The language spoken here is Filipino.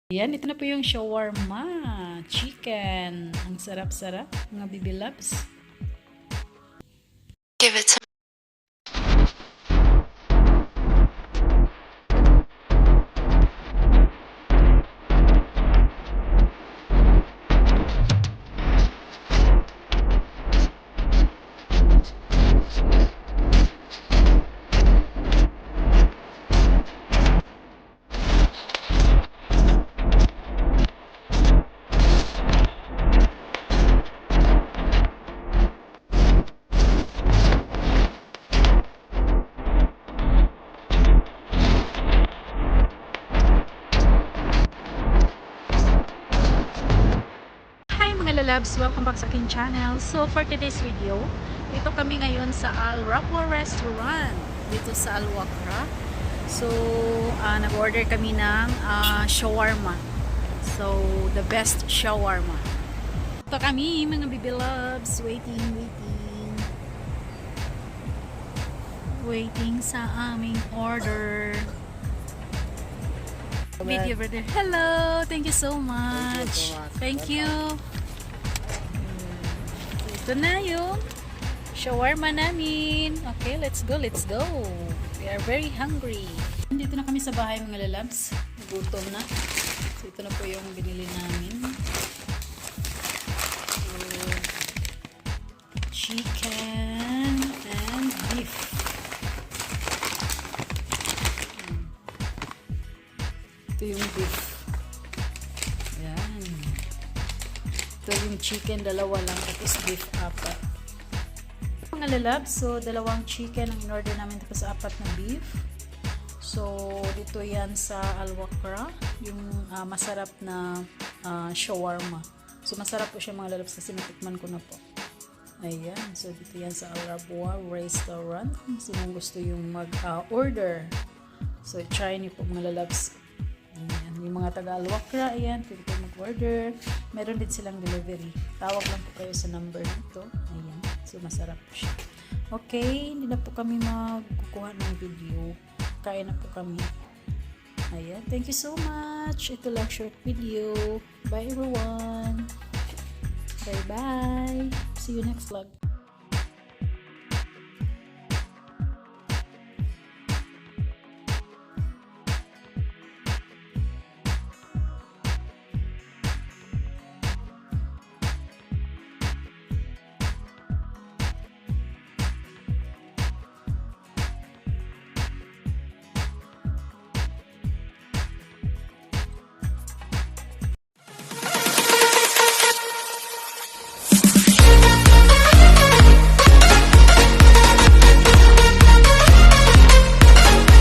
Yan, ito na po yung shawarma chicken. Ang sarap-sarap, mga baby loves. Give it to Loves, welcome back sa aking channel. So for today's video, ito kami ngayon sa Al Wakrah restaurant dito sa Al Wakrah. So nag-order kami ng shawarma. So the best shawarma. Ito kami mga baby loves, waiting sa aming order. Video brother. Hello, thank you so much. Thank you. Ito na yung shawarma namin. Okay, let's go. We are very hungry. Dito na kami sa bahay mga lalabs. Gutom na. So, ito na po yung binili namin. So, chicken and beef. Ito yung beef. Yan. Ito yung chicken, dalawa lang. Tapos beef, apat. Mga lalabs, so dalawang chicken ang in-order namin, tapos apat na beef. So dito yan sa Al Wakrah, yung masarap na shawarma. So masarap po siya mga lalabs kasi natikman ko na po. Ayan, so dito yan sa Al Wakrah restaurant. Kung gusto yung mag-order, so try niyo po mga lalabs. Ayan, yung mga taga Al Wakrah, ayan, pwede po mag-order. Meron din silang delivery. Tawag lang po kayo sa number nito. Ayan, so masarap po siya. Okay, hindi na po kami magkukuha ng video. Kain na po kami. Ayan, thank you so much. Ito lang short video. Bye everyone. Bye bye. See you next vlog.